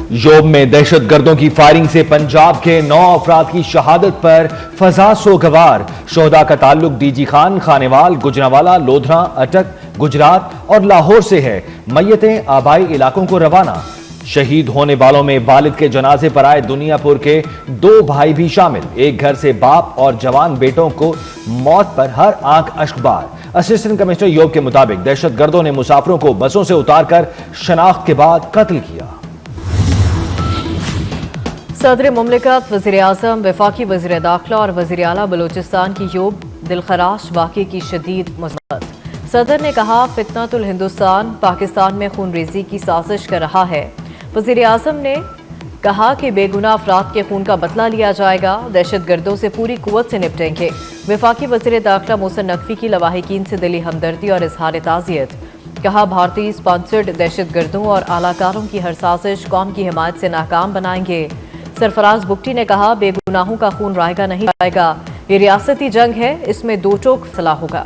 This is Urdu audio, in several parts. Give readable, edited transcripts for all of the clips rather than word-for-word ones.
یوب میں دہشت گردوں کی فائرنگ سے پنجاب کے 9 افراد کی شہادت پر فضا سوگوار. شہداء کا تعلق ڈی جی خان، خانیوال، گجرانوالہ، لودھراں، اٹک، گجرات اور لاہور سے ہے. میتیں آبائی علاقوں کو روانہ. شہید ہونے والوں میں والد کے جنازے پر آئے دنیا پور کے 2 بھائی بھی شامل. ایک گھر سے باپ اور جوان بیٹوں کو موت پر ہر آنکھ اشک بار. اسسٹنٹ کمشنر یوب کے مطابق دہشت گردوں نے مسافروں کو بسوں سے اتار کر شناخت کے بعد قتل کیا. صدر مملکت، وزیر اعظم، وفاقی وزیر داخلہ اور وزیر اعلیٰ بلوچستان کی یوب دلخراش واقعے کی شدید مذمت. صدر نے کہا فتنۃ الہندوستان پاکستان میں خون ریزی کی سازش کر رہا ہے. وزیر اعظم نے کہا کہ بے گناہ افراد کے خون کا بدلہ لیا جائے گا. دہشت گردوں سے پوری قوت سے نپٹیں گے. وفاقی وزیر داخلہ محسن نقوی کی لواحقین سے دلی ہمدردی اور اظہار تعزیت. کہا بھارتی اسپانسرڈ دہشت گردوں اور اعلی کاروں کی ہر سازش قوم کی حمایت سے ناکام بنائیں گے. سرفراز بگٹی نے کہا بے گناہوں کا خون رائے گا نہیں جائے گا. یہ ریاستی جنگ ہے، اس میں دو ٹوک فیصلہ ہوگا.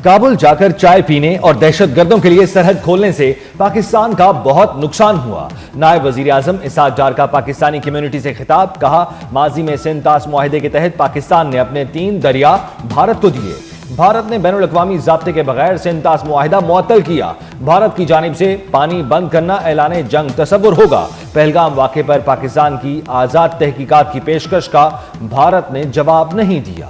کابل جا کر چائے پینے اور دہشت گردوں کے لیے سرحد کھولنے سے پاکستان کا بہت نقصان ہوا. نائب وزیر اعظم اسحاق ڈار کا پاکستانی کمیونٹی سے خطاب. کہا ماضی میں سندھ طاس معاہدے کے تحت پاکستان نے اپنے 3 دریا بھارت کو دیے. بھارت نے بین الاقوامی ضابطے کے بغیر سندھ طاس معاہدہ معطل کیا. بھارت کی جانب سے پانی بند کرنا اعلان جنگ تصور ہوگا. پہلگام واقعے پر پاکستان کی آزاد تحقیقات کی پیشکش کا بھارت نے جواب نہیں دیا.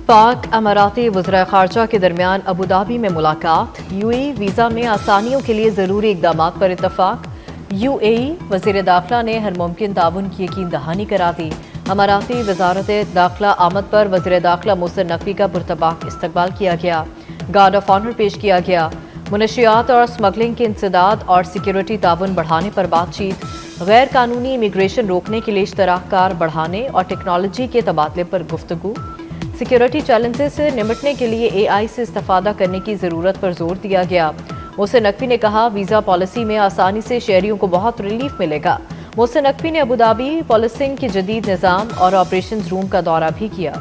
پاک اماراتی وزراء خارجہ کے درمیان ابوظہبی میں ملاقات. یو اے ای ویزا میں آسانیوں کے لیے ضروری اقدامات پر اتفاق. یو اے ای وزیر داخلہ نے ہر ممکن تعاون کی یقین دہانی کرا دی. اماراتی وزارت داخلہ آمد پر وزیر داخلہ محسن نقوی کا پرتپاک استقبال کیا گیا. گارڈ آف آنر پیش کیا گیا. منشیات اور اسمگلنگ کے انسداد اور سیکیورٹی تعاون بڑھانے پر بات چیت. غیر قانونی امیگریشن روکنے کے لیے اشتراک کار بڑھانے اور ٹیکنالوجی کے تبادلے پر گفتگو. سیکیورٹی چیلنجز سے نمٹنے کے لیے اے آئی سے استفادہ کرنے کی ضرورت پر زور دیا گیا. محسن نقوی نے کہا ویزا پالیسی میں آسانی سے شہریوں کو بہت ریلیف ملے گا. محسن نقوی نے ابوظہبی پولیسنگ کے جدید نظام اور آپریشنز روم کا دورہ بھی کیا.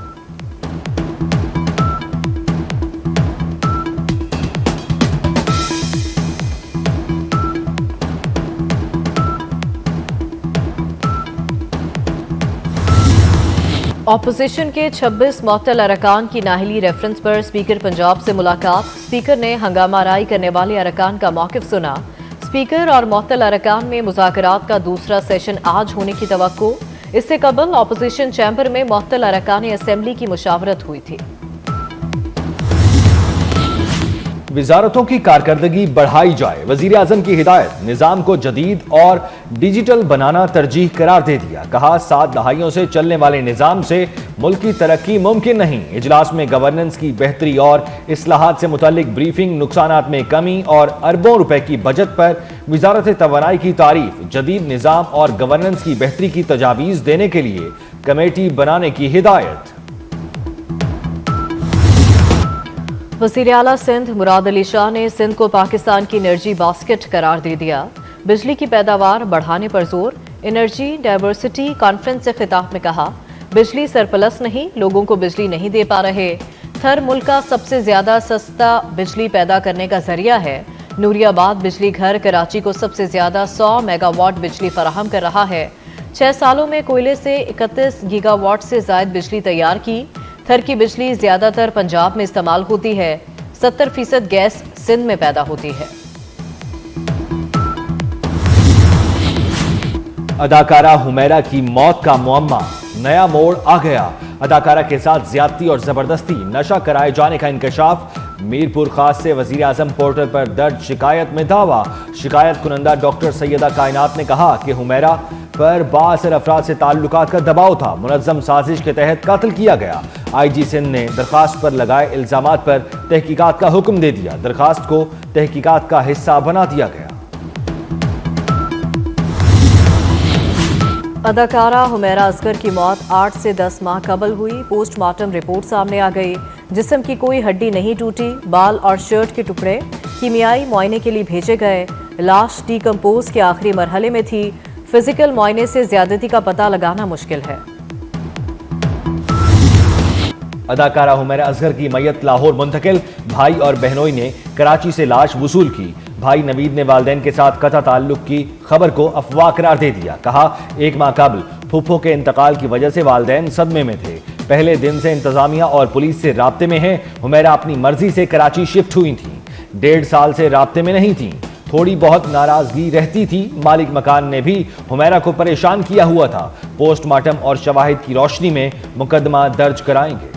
اپوزیشن کے 26 معطل ارکان کی نااہلی ریفرنس پر اسپیکر پنجاب سے ملاقات. اسپیکر نے ہنگامہ آرائی کرنے والے ارکان کا موقف سنا. اسپیکر اور معطل ارکان میں مذاکرات کا دوسرا سیشن آج ہونے کی توقع. اس سے قبل اپوزیشن چیمبر میں معطل ارکان اسمبلی کی مشاورت ہوئی تھی. وزارتوں کی کارکردگی بڑھائی جائے. وزیر اعظم کی ہدایت. نظام کو جدید اور ڈیجیٹل بنانا ترجیح قرار دے دیا. کہا 7 دہائیوں سے چلنے والے نظام سے ملکی ترقی ممکن نہیں. اجلاس میں گورننس کی بہتری اور اصلاحات سے متعلق بریفنگ. نقصانات میں کمی اور اربوں روپے کی بجٹ پر وزارت توانائی کی تعریف. جدید نظام اور گورننس کی بہتری کی تجاویز دینے کے لیے کمیٹی بنانے کی ہدایت. وزیر اعلیٰ سندھ مراد علی شاہ نے سندھ کو پاکستان کی انرجی باسکٹ قرار دے دیا. بجلی کی پیداوار بڑھانے پر زور. انرجی ڈائیورسٹی کانفرنس سے خطاب میں کہا بجلی سرپلس نہیں، لوگوں کو بجلی نہیں دے پا رہے. تھر ملک کا سب سے زیادہ سستا بجلی پیدا کرنے کا ذریعہ ہے. نوری آباد بجلی گھر کراچی کو سب سے زیادہ 100 میگا واٹ بجلی فراہم کر رہا ہے. 6 سالوں میں کوئلے سے 31 گیگا واٹ سے زائد بجلی تیار کی. تھر کی بجلی زیادہ تر پنجاب میں استعمال ہوتی ہے. 70% گیس سندھ میں پیدا ہوتی ہے. اداکارہ حمیرہ کی موت کا معمہ نیا موڑ آ گیا. اداکارہ کے ساتھ زیادتی اور زبردستی نشہ کرائے جانے کا انکشاف. میرپور خاص سے وزیر اعظم پورٹل پر درج شکایت میں دعویٰ. شکایت کنندہ ڈاکٹر سیدہ کائنات نے کہا کہ حمیرہ پر بااثر افراد سے تعلقات کا دباؤ تھا. منظم سازش کے تحت قتل کیا گیا. آئی جی سندھ نے درخواست پر لگائے الزامات پر تحقیقات کا حکم دے دیا. درخواست کو تحقیقات کا حصہ بنا دیا گیا. اداکارہ حمیرہ اصغر کی موت 8 سے 10 ماہ قبل ہوئی. پوسٹ مارٹم رپورٹ سامنے آ گئی. جسم کی کوئی ہڈی نہیں ٹوٹی. بال اور شرٹ کے ٹکڑے کیمیائی معائنے کے لیے بھیجے گئے. لاش ڈی کمپوز کے آخری مرحلے میں تھی. فزیکل معائنے سے زیادتی کا پتہ لگانا مشکل ہے. اداکارہ حمیرہ اصغر کی میت لاہور منتقل، بھائی اور بہنوئی نے کراچی سے لاش وصول کی۔ بھائی نوید نے والدین کے ساتھ قطع تعلق کی خبر کو افواہ قرار دے دیا، کہا 1 ماہ قبل پھپھو کے انتقال کی وجہ سے والدین صدمے میں تھے، پہلے دن سے انتظامیہ اور پولیس سے رابطے میں ہیں۔ حمیرہ اپنی مرضی سے کراچی شفٹ ہوئی تھیں، 1.5 سال سے رابطے میں نہیں تھیں، تھوڑی بہت ناراضگی رہتی تھی۔ مالک مکان نے بھی حمیرہ کو پریشان کیا ہوا تھا۔ پوسٹ مارٹم اور شواہد کی روشنی میں مقدمہ درج کرائیں گے۔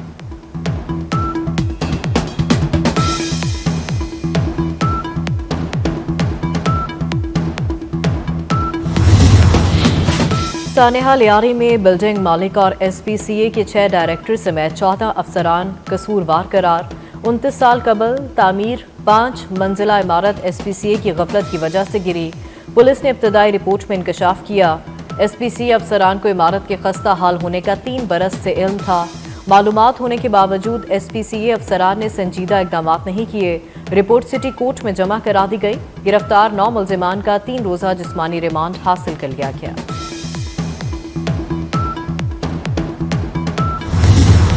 سانحہ لیاری میں بلڈنگ مالک اور ایس پی سی اے کے 6 ڈائریکٹر سمیت 14 افسران قصوروار قرار۔ 29 سال قبل تعمیر 5 منزلہ عمارت ایس پی سی اے کی غفلت کی وجہ سے گری۔ پولیس نے ابتدائی رپورٹ میں انکشاف کیا، ایس پی سی اے افسران کو عمارت کے خستہ حال ہونے کا 3 برس سے علم تھا۔ معلومات ہونے کے باوجود ایس پی سی اے افسران نے سنجیدہ اقدامات نہیں کیے۔ رپورٹ سٹی کورٹ میں جمع کرا دی گئی۔ گرفتار 9 ملزمان کا 3 روزہ جسمانی ریمانڈ حاصل کر لیا گیا۔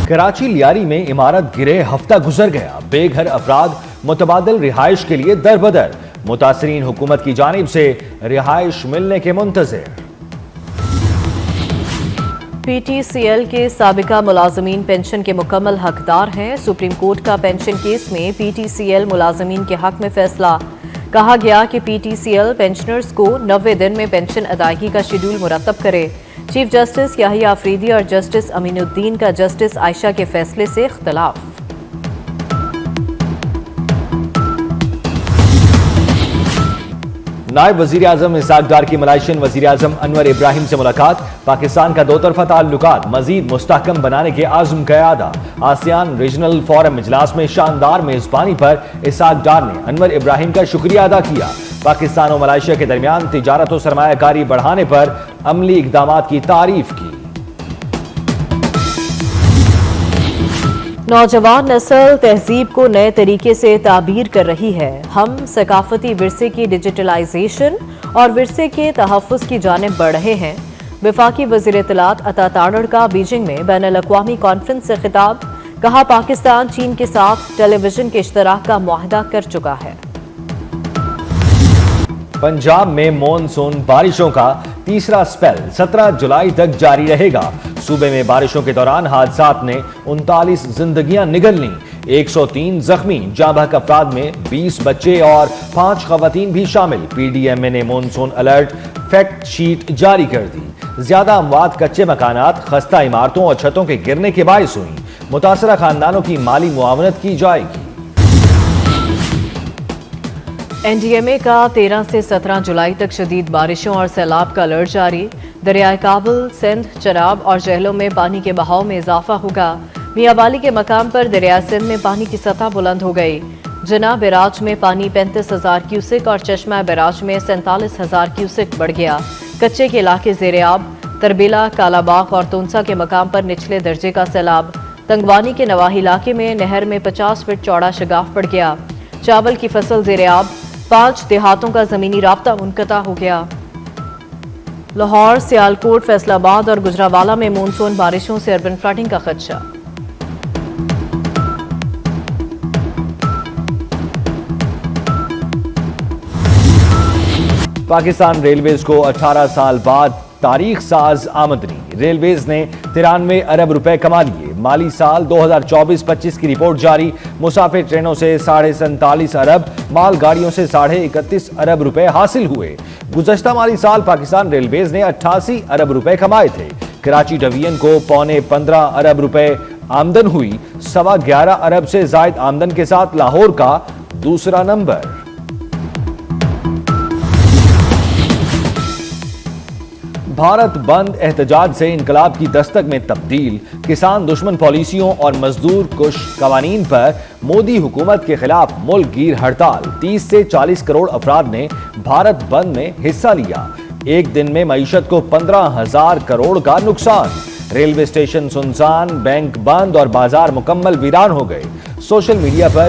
کراچی لیاری میں عمارت گرے ہفتہ گزر گیا، بے گھر افراد متبادل رہائش کے لیے در بدر، متاثرین حکومت کی جانب سے رہائش ملنے کے منتظر۔ پی ٹی سی ایل کے سابقہ ملازمین پینشن کے مکمل حقدار ہیں۔ سپریم کورٹ کا پینشن کیس میں پی ٹی سی ایل ملازمین کے حق میں فیصلہ۔ کہا گیا کہ P T C L pensioners کو 90 دن میں پینشن ادائیگی کا شیڈول مرتب کرے۔ چیف جسٹس یحییٰ آفریدی اور جسٹس امین الدین کا جسٹس عائشہ کے فیصلے سے اختلاف۔ نائب وزیر اعظم اسحاق ڈار کی ملائیشین وزیر اعظم انور ابراہیم سے ملاقات، پاکستان کا 2 طرفہ تعلقات مزید مستحکم بنانے کے عزم کا اعادہ۔ آسیان ریجنل فورم اجلاس میں شاندار میزبانی پر اسحاق ڈار نے انور ابراہیم کا شکریہ ادا کیا۔ پاکستان و ملائیشیا کے درمیان تجارت و سرمایہ کاری بڑھانے پر عملی اقدامات کی تعریف کی۔ نوجوان نسل تہذیب کو نئے طریقے سے تعبیر کر رہی ہے۔ ہم ثقافتی ورثے کی ڈیجیٹلائزیشن اور ورثے کے تحفظ کی جانب بڑھ رہے ہیں۔ وفاقی وزیر اطلاعات عطا تاڑڑ کا بیجنگ میں بین الاقوامی کانفرنس سے خطاب، کہا پاکستان چین کے ساتھ ٹیلی ویژن کے اشتراک کا معاہدہ کر چکا ہے۔ پنجاب میں مونسون بارشوں کا تیسرا سپیل 17 جولائی تک جاری رہے گا۔ صوبے میں بارشوں کے دوران حادثات نے 39 زندگیاں نگل لیں، 103 زخمی، جاں بحق افراد میں 20 بچے اور 5 خواتین بھی شامل۔ پی ڈی ایم اے نے مونسون الرٹ فیکٹ شیٹ جاری کر دی۔ زیادہ اموات کچے مکانات، خستہ عمارتوں اور چھتوں کے گرنے کے باعث ہوئیں۔ متاثرہ خاندانوں کی مالی معاونت کی جائے گی۔ این ڈی ایم اے کا 13 سے 17 جولائی تک شدید بارشوں اور سیلاب کا الرٹ جاری۔ دریائے کابل، سندھ، چناب اور جہلم میں پانی کے بہاؤ میں اضافہ ہوگا۔ میاں والی کے مقام پر دریائے سندھ میں پانی کی سطح بلند ہو گئی۔ جناح بیراج میں پانی 35,000 کیوسک اور چشمہ بیراج میں 47,000 کیوسک بڑھ گیا۔ کچے کے علاقے زیر آب، تربیلا، کالا باغ اور تونسا کے مقام پر نچلے درجے کا سیلاب۔ تنگوانی کے نواحی علاقے میں نہر میں 50 فٹ چوڑا شگاف پڑ گیا۔ چاول کی فصل زیر آب، 5 دیہاتوں کا زمینی رابطہ منقطع ہو گیا۔ لاہور، سیالکوٹ، فیصل آباد اور گجرانوالہ میں مونسون بارشوں سے اربن فلڈنگ کا خدشہ۔ پاکستان ریلویز کو 18 سال بعد تاریخ ساز آمدنی، ریلویز نے 93 ارب روپے کما لیے۔ مالی سال 2024-25 کی رپورٹ جاری، مسافر ٹرینوں سے 47.5 ارب، مال گاڑیوں سے 31.5 ارب روپے حاصل ہوئے۔ گزشتہ مالی سال پاکستان ریلویز نے 88 ارب روپے کمائے تھے۔ کراچی ڈویژن کو 15.25 ارب روپے آمدن ہوئی، 11.25 ارب سے زائد آمدن کے ساتھ لاہور کا دوسرا نمبر۔ بھارت بند احتجاج سے انقلاب کی دستک میں تبدیل، کسان دشمن پالیسیوں اور مزدور کش قوانین پر مودی حکومت کے خلاف ملک گیر ہڑتال۔ 30 سے 40 کروڑ افراد نے بھارت بند میں حصہ لیا۔ ایک دن میں معیشت کو 15,000 کروڑ کا نقصان۔ ریلوے اسٹیشن سنسان، بینک بند اور بازار مکمل ویران ہو گئے۔ سوشل میڈیا پر